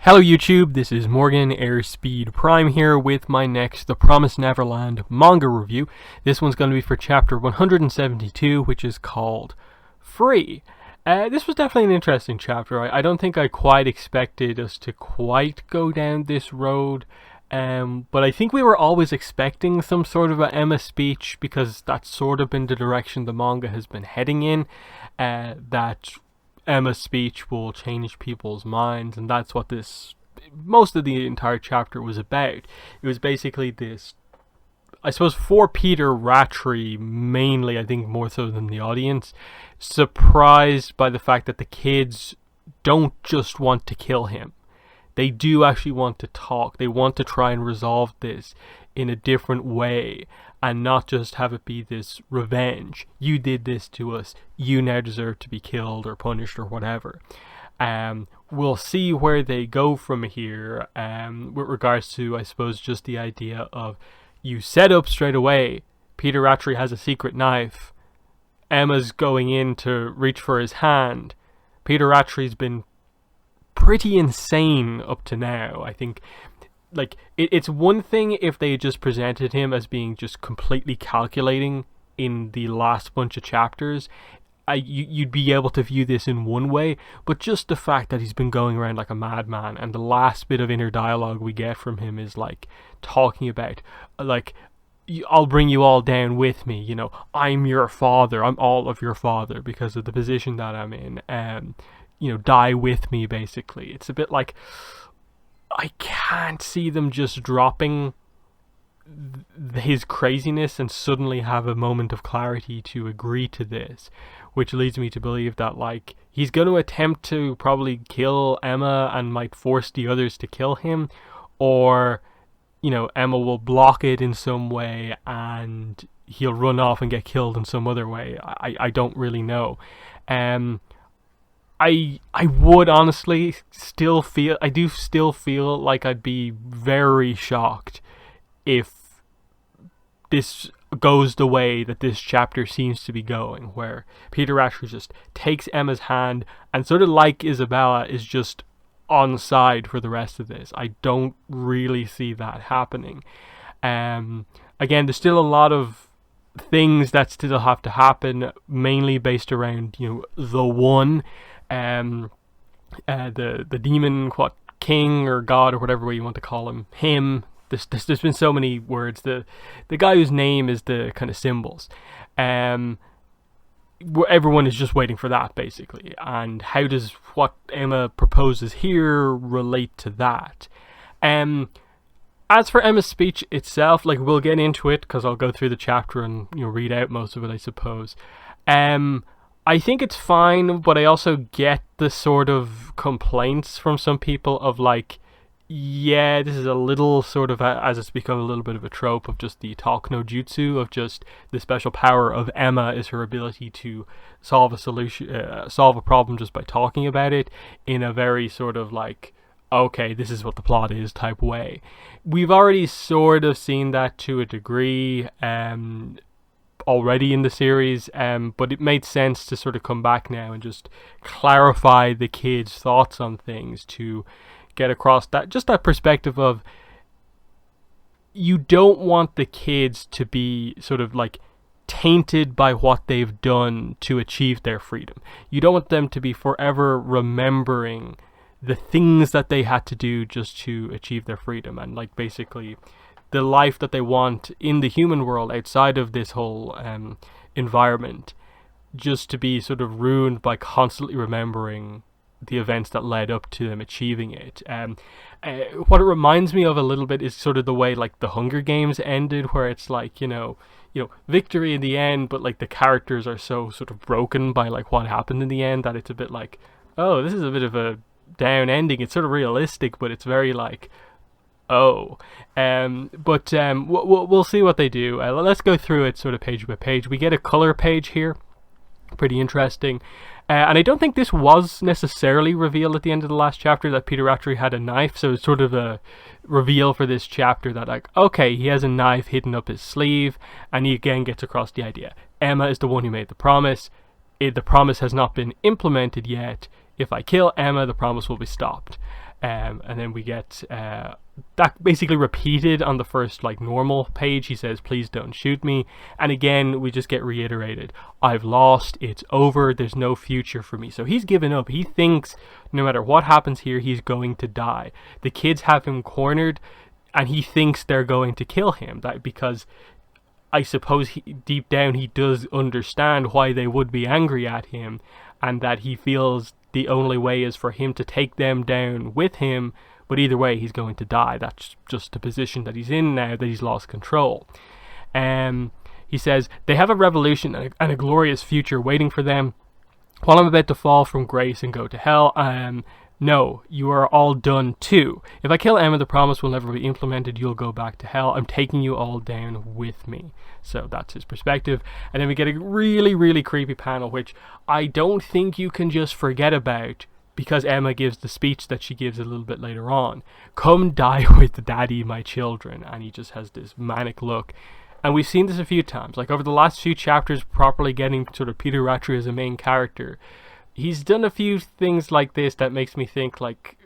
Hello YouTube, this is Morgan Airspeed Prime here with my next The Promised Neverland manga review. This one's going to be for chapter 172, which is called Free. This was definitely an interesting chapter. I don't think I quite expected us to quite go down this road, but I think we were always expecting some sort of a Emma speech, because that's sort of been the direction the manga has been heading in, that Emma's speech will change people's minds, and that's what most of the entire chapter was about. It was basically this, I suppose, for Peter Rattray mainly, I think more so than the audience, surprised by the fact that the kids don't just want to kill him. They do actually want to talk. They want to try and resolve this in a different way, and not just have it be this revenge. You did this to us, you now deserve to be killed or punished or whatever. We'll see where they go from here, with regards to, I suppose, just the idea of, you set up straight away, Peter Rattray has a secret knife, Emma's going in to reach for his hand. Peter Rattray's been pretty insane up to now. I think, like, it's one thing if they just presented him as being just completely calculating in the last bunch of chapters. You'd be able to view this in one way, but just the fact that he's been going around like a madman, and the last bit of inner dialogue we get from him is like talking about, like, I'll bring you all down with me, you know, I'm your father, I'm all of your father because of the position that I'm in, you know, die with me, basically. It's a bit like, I can't see them just dropping his craziness and suddenly have a moment of clarity to agree to this, which leads me to believe that, like, he's going to attempt to probably kill Emma and might force the others to kill him, or, you know, Emma will block it in some way and he'll run off and get killed in some other way. I don't really know. I would honestly still feel like I'd be very shocked if this goes the way that this chapter seems to be going, where Peter Rattray just takes Emma's hand and, sort of like Isabella, is just on side for the rest of this. I don't really see that happening. Again, there's still a lot of things that still have to happen, mainly based around, you know, the one, the demon, king or god or whatever way you want to call him. There's been so many words. The guy whose name is the kind of symbols. Everyone is just waiting for that, basically. And how does what Emma proposes here relate to that? As for Emma's speech itself, like, we'll get into it because I'll go through the chapter and, you know, read out most of it, I suppose. I think it's fine, but I also get the sort of complaints from some people of, like, yeah, this is a little sort of, as it's become a little bit of a trope of just the talk no jutsu, of just the special power of Emma is her ability to solve a problem just by talking about it in a very sort of like, okay, this is what the plot is type way. We've already sort of seen that to a degree already in the series, but it made sense to sort of come back now and just clarify the kids' thoughts on things, to get across that perspective of, you don't want the kids to be sort of like tainted by what they've done to achieve their freedom. You don't want them to be forever remembering the things that they had to do just to achieve their freedom, and, like, basically the life that they want in the human world outside of this whole environment, just to be sort of ruined by constantly remembering the events that led up to them achieving it. What it reminds me of a little bit is sort of the way, like, the Hunger Games ended, where it's like, you know, victory in the end, but, like, the characters are so sort of broken by, like, what happened in the end, that it's a bit like, oh, this is a bit of a down ending. It's sort of realistic, but it's very like, oh. But we'll see what they do. Let's go through it sort of page by page. We get a color page here, pretty interesting. And I don't think this was necessarily revealed at the end of the last chapter, that Peter Rattray had a knife, so it's sort of a reveal for this chapter that, like, okay, he has a knife hidden up his sleeve, and he again gets across the idea. Emma is the one who made the promise. The promise has not been implemented yet. If I kill Emma, the promise will be stopped. And then we get that basically repeated on the first like normal page. He says, please don't shoot me. And again, we just get reiterated, I've lost, it's over, there's no future for me. So he's given up. He thinks no matter what happens here, he's going to die. The kids have him cornered, and he thinks they're going to kill him. That because I suppose deep down he does understand why they would be angry at him, and that he feels the only way is for him to take them down with him, but either way he's going to die. That's just the position that he's in now that he's lost control. He says, they have a revolution and a glorious future waiting for them, while I'm about to fall from grace and go to hell. No, you are all done too. If I kill Emma, the promise will never be implemented. You'll go back to hell. I'm taking you all down with me. So that's his perspective. And then we get a really, really creepy panel, which I don't think you can just forget about, because Emma gives the speech that she gives a little bit later on. Come die with daddy, my children. And he just has this manic look. And we've seen this a few times. Like over the last few chapters, properly getting sort of Peter Rattray as a main character, he's done a few things like this that makes me think, like,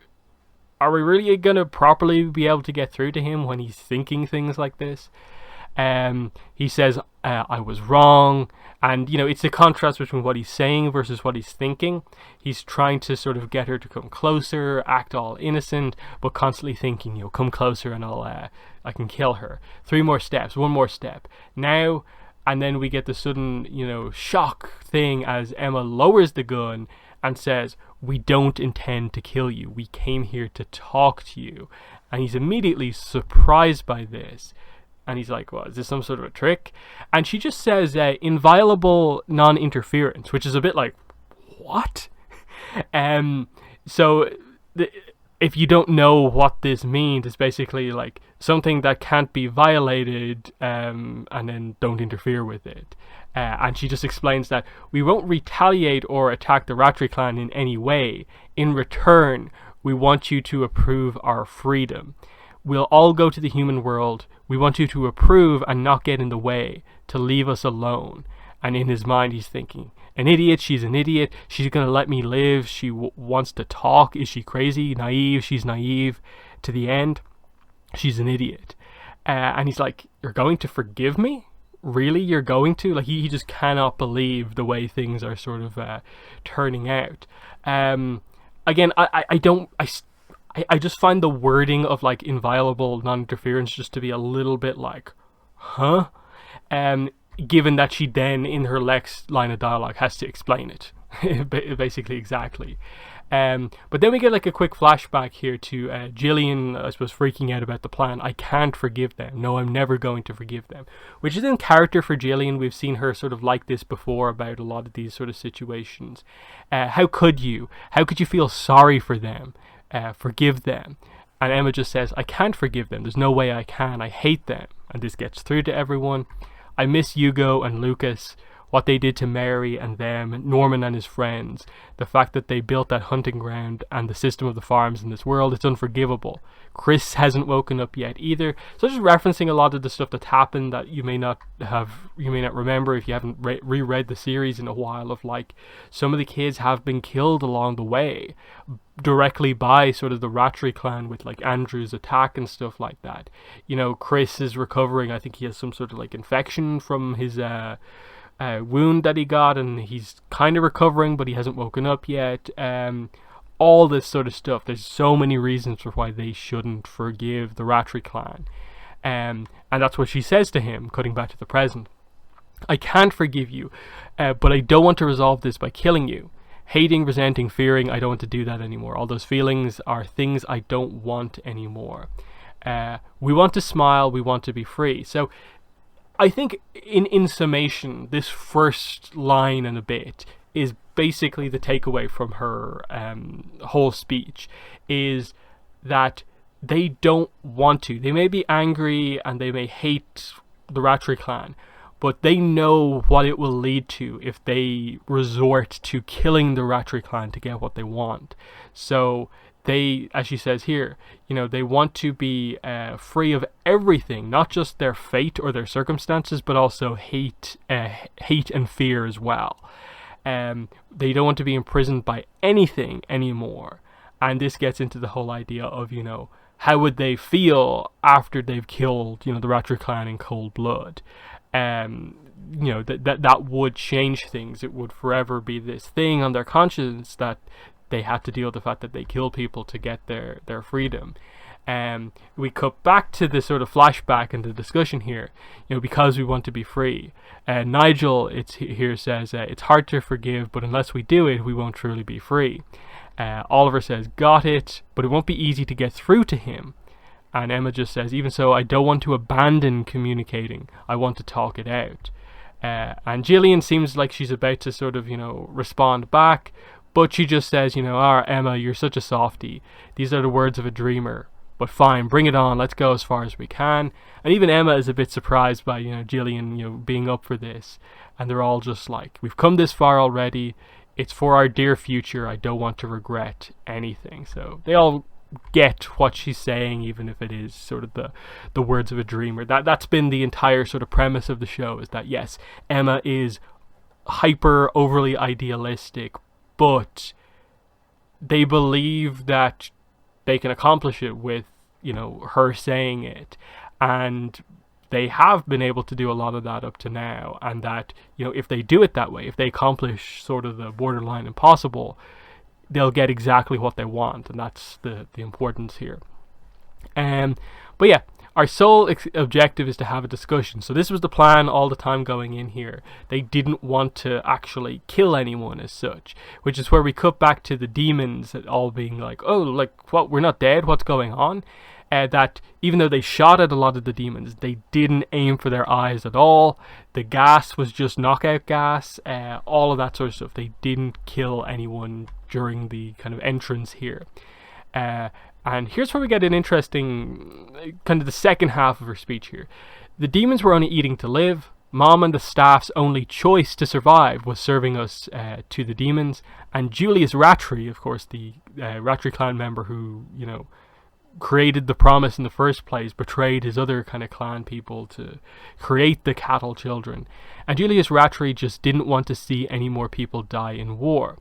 are we really going to properly be able to get through to him when he's thinking things like this? He says, I was wrong. And, you know, it's the contrast between what he's saying versus what he's thinking. He's trying to sort of get her to come closer, act all innocent, but constantly thinking, you know, come closer and I can kill her. 3 more steps, 1 more step. Now... And then we get the sudden, you know, shock thing as Emma lowers the gun and says, we don't intend to kill you. We came here to talk to you. And he's immediately surprised by this. And he's like, well, is this some sort of a trick? And she just says, inviolable non-interference, which is a bit like, what? If you don't know what this means, it's basically like something that can't be violated, and then don't interfere with it. And she just explains that we won't retaliate or attack the Rattray clan in any way. In return, we want you to approve our freedom. We'll all go to the human world. We want you to approve and not get in the way, to leave us alone. And in his mind, he's thinking, an idiot, she's an idiot, she's going to let me live, she wants to talk, is she crazy, naive, she's naive, to the end, she's an idiot. And he's like, you're going to forgive me? Really, you're going to? Like, he just cannot believe the way things are sort of turning out. Again, I just find the wording of, like, inviolable non-interference just to be a little bit like, huh? Given that she then, in her next line of dialogue, has to explain it. Basically, exactly. But then we get like a quick flashback here to Gillian, I suppose, freaking out about the plan. I can't forgive them. No, I'm never going to forgive them. Which is in character for Gillian. We've seen her sort of like this before about a lot of these sort of situations. How could you? How could you feel sorry for them? Forgive them. And Emma just says, I can't forgive them. There's no way I can. I hate them. And this gets through to everyone. I miss Hugo and Lucas, what they did to Mary and them, Norman and his friends, the fact that they built that hunting ground and the system of the farms in this world. It's unforgivable. Chris hasn't woken up yet either. So just referencing a lot of the stuff that's happened that you may not remember if you haven't reread the series in a while, of like some of the kids have been killed along the way directly by sort of the Rattray clan with like Andrew's attack and stuff like that. You know, Chris is recovering. I think he has some sort of like infection from his wound that he got, and he's kind of recovering, but he hasn't woken up yet. All this sort of stuff. There's so many reasons for why they shouldn't forgive the Rattray clan. And that's what she says to him, cutting back to the present. I can't forgive you, but I don't want to resolve this by killing you. Hating, resenting, fearing, I don't want to do that anymore. All those feelings are things I don't want anymore. We want to smile, we want to be free. So I think in summation, this first line and a bit is basically the takeaway from her whole speech, is that they don't want to. They may be angry and they may hate the Rattray clan, but they know what it will lead to if they resort to killing the Rattray clan to get what they want. So they, as she says here, you know, they want to be free of everything, not just their fate or their circumstances, but also hate and fear as well. They don't want to be imprisoned by anything anymore. And this gets into the whole idea of, how would they feel after they've killed, the Rattray clan in cold blood? That would change things. It would forever be this thing on their conscience that they had to deal with the fact that they killed people to get their freedom. We cut back to the sort of flashback and the discussion here, because we want to be free. Nigel here says, it's hard to forgive, but unless we do it, we won't truly be free. Oliver says, got it, but it won't be easy to get through to him. And Emma just says, even so, I don't want to abandon communicating. I want to talk it out. And Gillian seems like she's about to sort of, respond back, but she just says, Emma, you're such a softie. These are the words of a dreamer. But fine, bring it on. Let's go as far as we can. And even Emma is a bit surprised by, Gillian, being up for this. And they're all just like, we've come this far already. It's for our dear future. I don't want to regret anything. So they all get what she's saying, even if it is sort of the words of a dreamer. That's been the entire sort of premise of the show, is that yes, Emma is hyper overly idealistic, but they believe that they can accomplish it with her saying it, and they have been able to do a lot of that up to now, and that if they do it that way, if they accomplish sort of the borderline impossible, they'll get exactly what they want, and that's the importance here. But yeah, our sole objective is to have a discussion. So this was the plan all the time going in here. They didn't want to actually kill anyone as such, which is where we cut back to the demons all being like, oh, like, what, we're not dead, what's going on? That even though they shot at a lot of the demons, they didn't aim for their eyes at all. The gas was just knockout gas, all of that sort of stuff. They didn't kill anyone during the kind of entrance here. And here's where we get an interesting, kind of the second half of her speech here. The demons were only eating to live. Mom and the staff's only choice to survive was serving us to the demons. And Julius Rattray, of course, the Rattray clan member who, created the promise in the first place, betrayed his other kind of clan people to create the cattle children. And Julius Rattray just didn't want to see any more people die in war.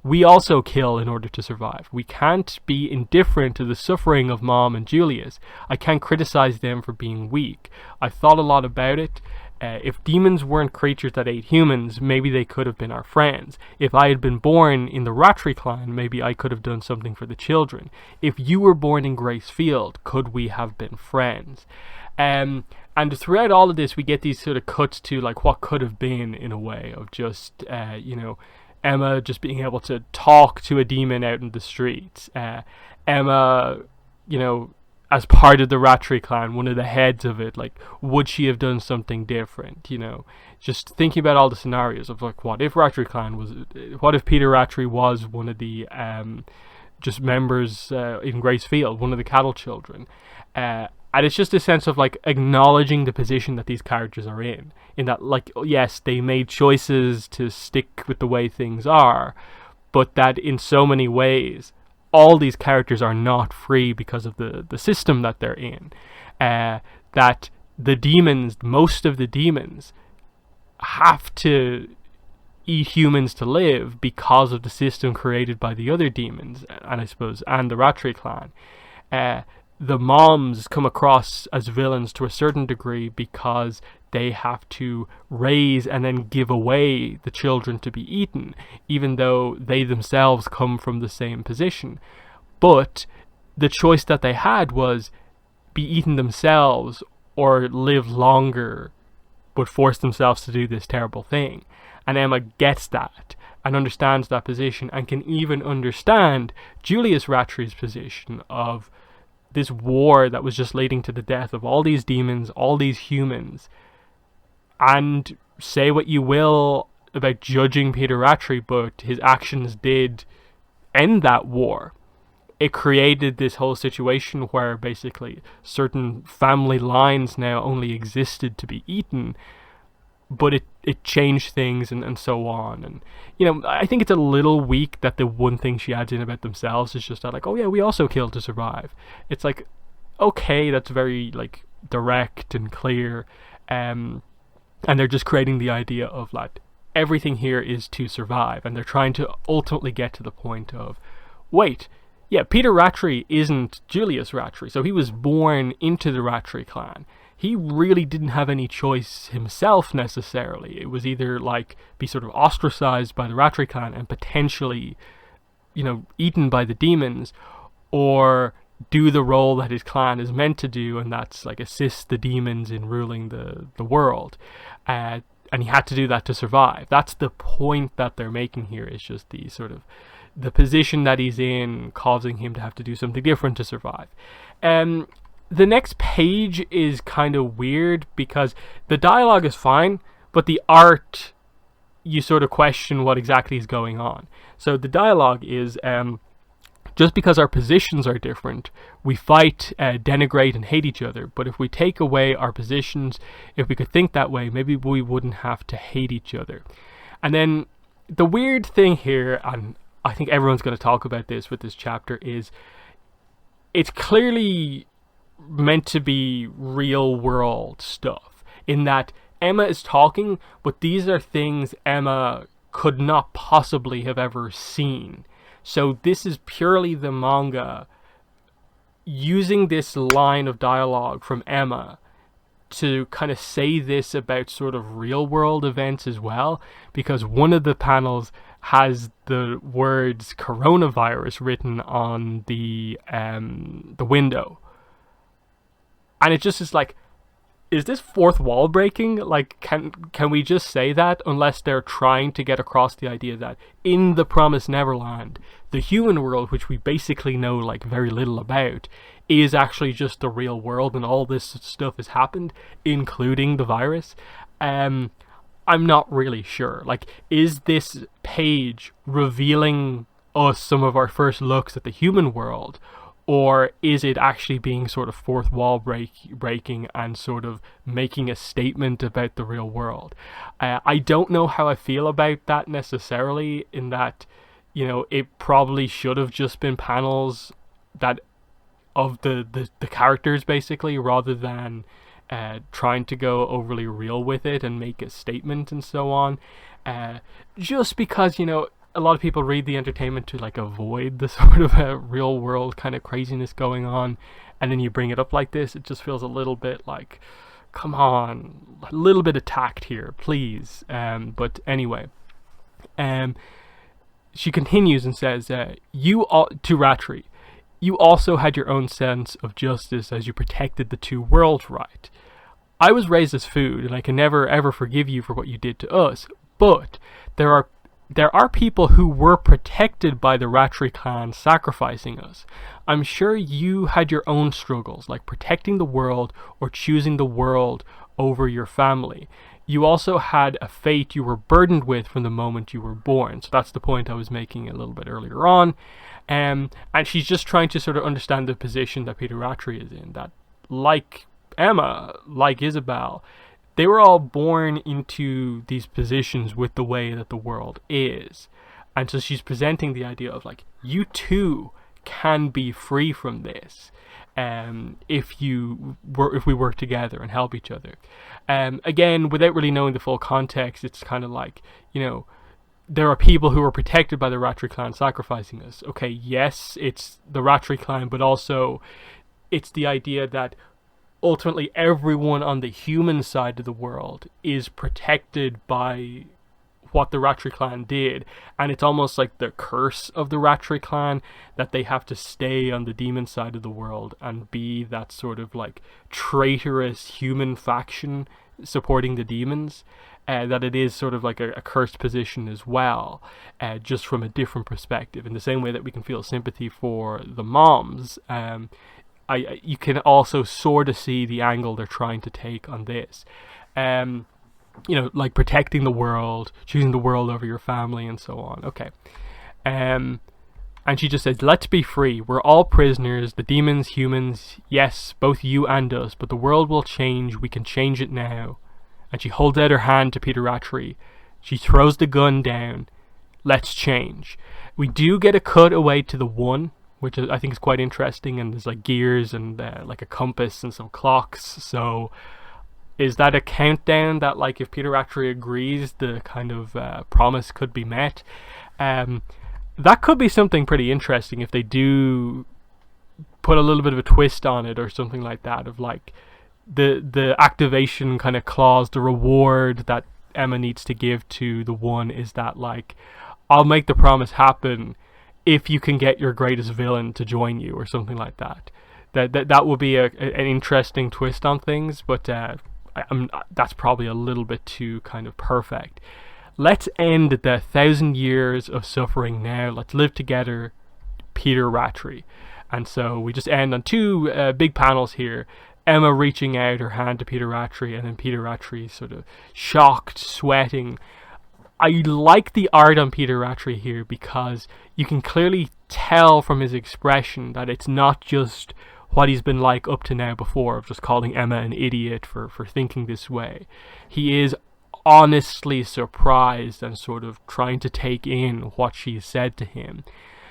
We also kill in order to survive. We can't be indifferent to the suffering of Mom and Julius. I can't criticize them for being weak. I thought a lot about it. If demons weren't creatures that ate humans, maybe they could have been our friends. If I had been born in the Rattray clan, maybe I could have done something for the children. If you were born in Gracefield, could we have been friends? And throughout all of this, we get these sort of cuts to like what could have been, in a way of just, Emma just being able to talk to a demon out in the streets. Emma, as part of the Rattray clan, one of the heads of it, like, would she have done something different? Just thinking about all the scenarios of like, what if Peter Rattray was one of the just members in Gracefield, one of the cattle children. And it's just a sense of like acknowledging the position that these characters are in that, like, yes, they made choices to stick with the way things are, but that in so many ways all these characters are not free because of the system that they're in. That the demons, most of the demons, have to eat humans to live because of the system created by the other demons, and I suppose, and the Rattray clan. The moms come across as villains to a certain degree because they have to raise and then give away the children to be eaten, even though they themselves come from the same position. But the choice that they had was be eaten themselves or live longer but force themselves to do this terrible thing. And Emma gets that and understands that position, and can even understand Julius Rattray's position of this war that was just leading to the death of all these demons, all these humans. And say what you will about judging Peter Rattray, but his actions did end that war. It created this whole situation where basically certain family lines now only existed to be eaten, but it changed things and so on. And, I think it's a little weak that the one thing she adds in about themselves is just that, like, oh yeah, we also kill to survive. It's like, okay, that's very, like, direct and clear. And they're just creating the idea of, like, everything here is to survive. And they're trying to ultimately get to the point of, wait, Yeah, Peter Rattray isn't Julius Rattray, so he was born into the Rattray clan. He really didn't have any choice himself necessarily. It was either like be sort of ostracized by the Rattray clan and potentially, eaten by the demons, or do the role that his clan is meant to do, and that's like assist the demons in ruling the world. And he had to do that to survive. That's the point that they're making here, is just the sort of the position that he's in causing him to have to do something different to survive. The next page is kind of weird because the dialogue is fine, but the art, you sort of question what exactly is going on. So the dialogue is, just because our positions are different, we fight, denigrate, and hate each other. But if we take away our positions, if we could think that way, maybe we wouldn't have to hate each other. And then the weird thing here, and I think everyone's going to talk about this with this chapter, is it's clearly meant to be real world stuff, in that Emma is talking, but these are things Emma could not possibly have ever seen. So this is purely the manga using this line of dialogue from Emma to kind of say this about sort of real world events as well, because one of the panels has the words coronavirus written on the window. And it just is like, is this fourth wall breaking? Like, can we just say that, unless they're trying to get across the idea that in the Promised Neverland, the human world, which we basically know like very little about, is actually just the real world, and all this stuff has happened, including the virus. I'm not really sure. Like, is this page revealing us some of our first looks at the human world? Or is it actually being sort of fourth wall breaking and sort of making a statement about the real world? I don't know how I feel about that necessarily, in that, it probably should have just been panels that of the characters, basically, rather than trying to go overly real with it and make a statement and so on. Just because, a lot of people read the entertainment to like avoid the sort of real world kind of craziness going on, and then you bring it up like this, it just feels a little bit like, come on, a little bit attacked here, please. But anyway, she continues and says, to Rattray, you also had your own sense of justice as you protected the two worlds right. I was raised as food, and I can never ever forgive you for what you did to us, but there are people who were protected by the Rattray clan sacrificing us. I'm sure you had your own struggles, like protecting the world or choosing the world over your family. You also had a fate you were burdened with from the moment you were born. So that's the point I was making a little bit earlier on. And she's just trying to sort of understand the position that Peter Rattray is in, that like Emma, like Isabel, they were all born into these positions with the way that the world is. And so she's presenting the idea of like, you too can be free from this, if we work together and help each other. Again, without really knowing the full context, it's kind of like, there are people who are protected by the Rattray clan sacrificing us. Okay, yes, it's the Rattray clan, but also it's the idea that ultimately everyone on the human side of the world is protected by what the Rattray clan did, and it's almost like the curse of the Rattray clan that they have to stay on the demon side of the world and be that sort of like traitorous human faction supporting the demons, that it is sort of like a cursed position as well, just from a different perspective. In the same way that we can feel sympathy for the moms, you can also sort of see the angle they're trying to take on this. Like protecting the world, choosing the world over your family, and so on. Okay. And she just says, let's be free. We're all prisoners, the demons, humans, yes, both you and us, but the world will change. We can change it now. And she holds out her hand to Peter Rattray. She throws the gun down. Let's change. We do get a cut away to the one, which I think is quite interesting, and there's like gears and like a compass and some clocks. So is that a countdown that, like, if Peter Rattray agrees, the kind of promise could be met? that could be something pretty interesting if they do put a little bit of a twist on it or something like that, of like the activation kind of clause, the reward that Emma needs to give to the one is that, like, I'll make the promise happen if you can get your greatest villain to join you, or something like that. That would be an interesting twist on things, but that's probably a little bit too kind of perfect. Let's end the 1,000 years of suffering now. Let's live together, Peter Rattray. And so we just end on two big panels here. Emma reaching out her hand to Peter Rattray, and then Peter Rattray sort of shocked, sweating. I like the art on Peter Rattray here because you can clearly tell from his expression that it's not just what he's been like up to now before, of just calling Emma an idiot for thinking this way. He is honestly surprised and sort of trying to take in what she said to him.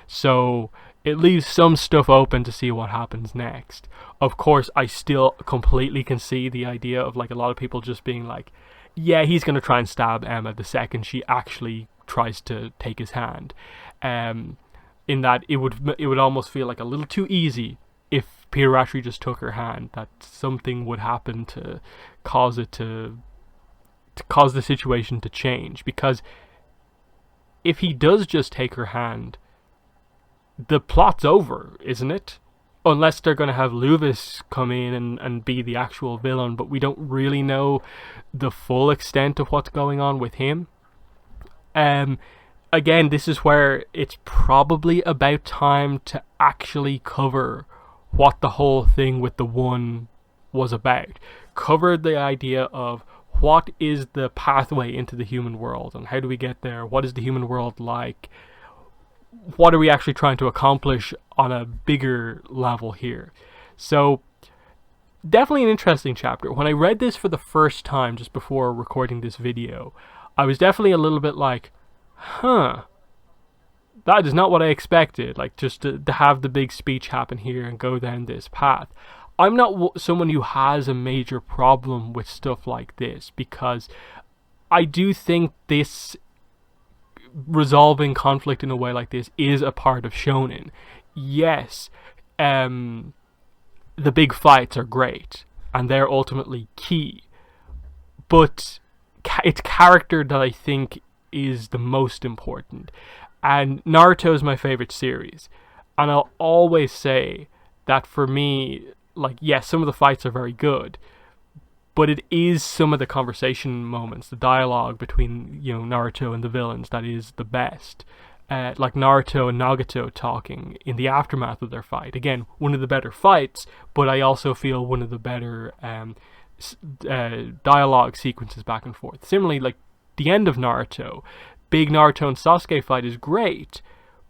So it leaves some stuff open to see what happens next. Of course, I still completely can see the idea of, like, a lot of people just being like, yeah, he's going to try and stab Emma the second she actually tries to take his hand. In that it would almost feel like a little too easy if Peter Rattray just took her hand, that something would happen to cause it to cause the situation to change. Because if he does just take her hand, the plot's over, isn't it? Unless they're going to have Luvis come in and be the actual villain, but we don't really know the full extent of what's going on with him. Again, this is where it's probably about time to actually cover what the whole thing with the one was about. Cover the idea of what is the pathway into the human world, and how do we get there? What is the human world like? What are we actually trying to accomplish on a bigger level here? So definitely an interesting chapter. When I read this for the first time just before recording this video, I was definitely a little bit like, that is not what I expected. Like, just to have the big speech happen here and go down this path. I'm not someone who has a major problem with stuff like this, because I do think this resolving conflict in a way like this is a part of shonen. Yes, the big fights are great and they're ultimately key, but it's character that I think is the most important. And Naruto is my favorite series, and I'll always say that for me, like, yes, some of the fights are very good, but it is some of the conversation moments, the dialogue between, Naruto and the villains, that is the best. Like Naruto and Nagato talking in the aftermath of their fight. Again, one of the better fights, but I also feel one of the better dialogue sequences back and forth. Similarly, like the end of Naruto, big Naruto and Sasuke fight is great,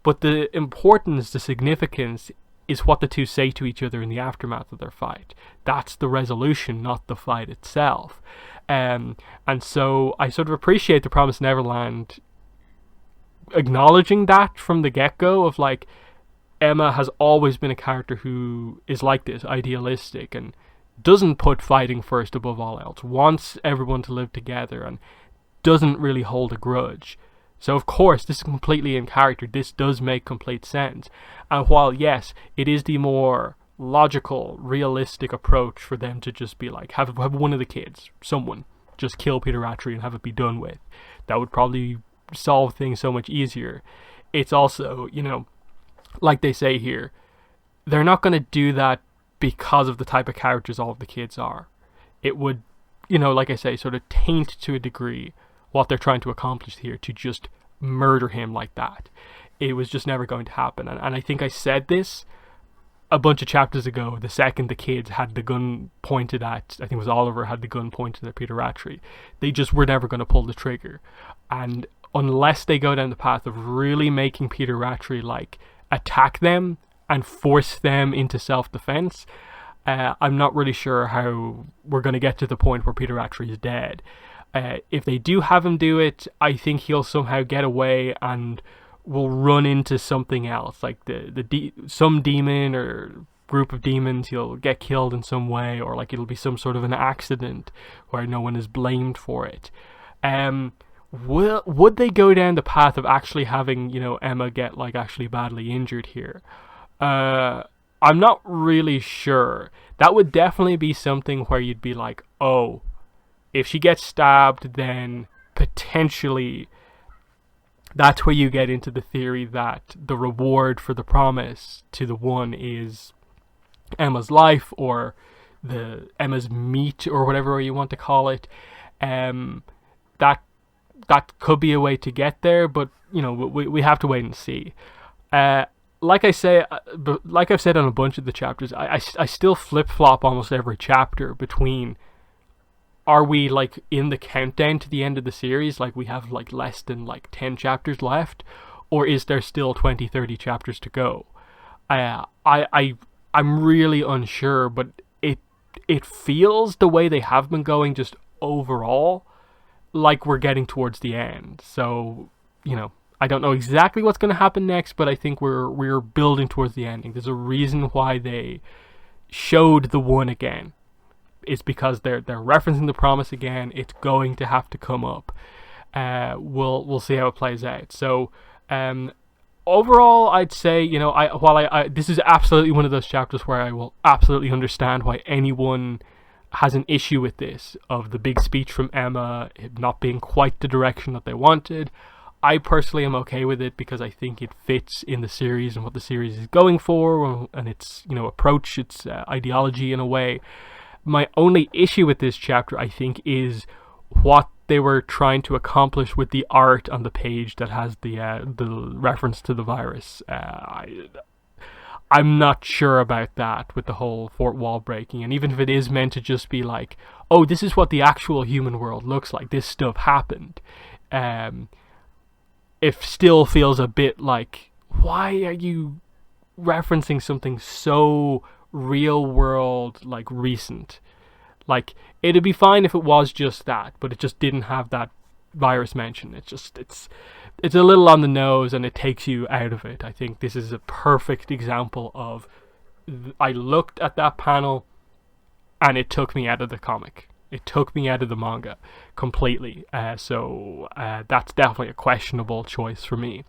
but the importance, the significance is what the two say to each other in the aftermath of their fight. That's the resolution, not the fight itself. And so I sort of appreciate the Promised Neverland acknowledging that from the get-go, of like, Emma has always been a character who is like this, idealistic, and doesn't put fighting first above all else, wants everyone to live together, and doesn't really hold a grudge. So of course, this is completely in character. This does make complete sense. And while, yes, it is the more logical, realistic approach for them to just be like, have one of the kids, someone, just kill Peter Rattray and have it be done with. That would probably solve things so much easier. It's also, like they say here, they're not going to do that because of the type of characters all of the kids are. It would, like I say, sort of taint to a degree what they're trying to accomplish here, to just murder him like that. It was just never going to happen. And I think I said this a bunch of chapters ago, the second the kids had the gun pointed at, I think it was Oliver, had the gun pointed at Peter Rattray. They just were never going to pull the trigger. And unless they go down the path of really making Peter Rattray, like, attack them and force them into self-defense, I'm not really sure how we're going to get to the point where Peter Rattray is dead. If they do have him do it, I think he'll somehow get away and will run into something else, like some demon or group of demons. He'll get killed in some way, or like it'll be some sort of an accident where no one is blamed for it. would they go down the path of actually having, Emma get like actually badly injured here? I'm not really sure. That would definitely be something where you'd be like, oh, if she gets stabbed, then potentially that's where you get into the theory that the reward for the promise to the one is Emma's life, or the Emma's meat, or whatever you want to call it. That could be a way to get there, but we have to wait and see. Like I've said on a bunch of the chapters, I still flip flop almost every chapter between, are we like in the countdown to the end of the series, like we have like less than like 10 chapters left, or is there still 20-30 chapters to go? I'm really unsure, but it feels, the way they have been going, just overall, like we're getting towards the end. So, I don't know exactly what's going to happen next, but I think we're building towards the ending. There's a reason why they showed the one again. It's because they're referencing the promise again. It's going to have to come up. We'll see how it plays out. So, overall, I'd say, while this is absolutely one of those chapters where I will absolutely understand why anyone has an issue with this, of the big speech from Emma, it not being quite the direction that they wanted. I personally am okay with it because I think it fits in the series and what the series is going for, and its approach, its ideology in a way. My only issue with this chapter, I think, is what they were trying to accomplish with the art on the page that has the reference to the virus. I'm not sure about that with the whole fourth wall breaking, and even if it is meant to just be like, oh, this is what the actual human world looks like, this stuff happened, it still feels a bit like, why are you referencing something so real world, like recent? Like, it'd be fine if it was just that, but it just didn't have that virus mention. It's a little on the nose, and it takes you out of it. I think this is a perfect example of, I looked at that panel and it took me out of the comic. It took me out of the manga completely. So that's definitely a questionable choice for me.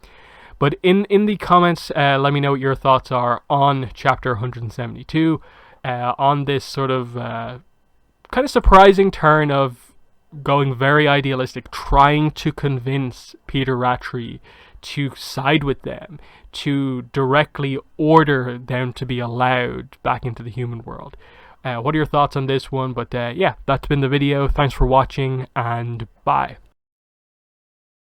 But in the comments, let me know what your thoughts are on chapter 172, on this sort of kind of surprising turn of going very idealistic, trying to convince Peter Rattray to side with them, to directly order them to be allowed back into the human world. What are your thoughts on this one? But yeah, that's been the video. Thanks for watching, and bye.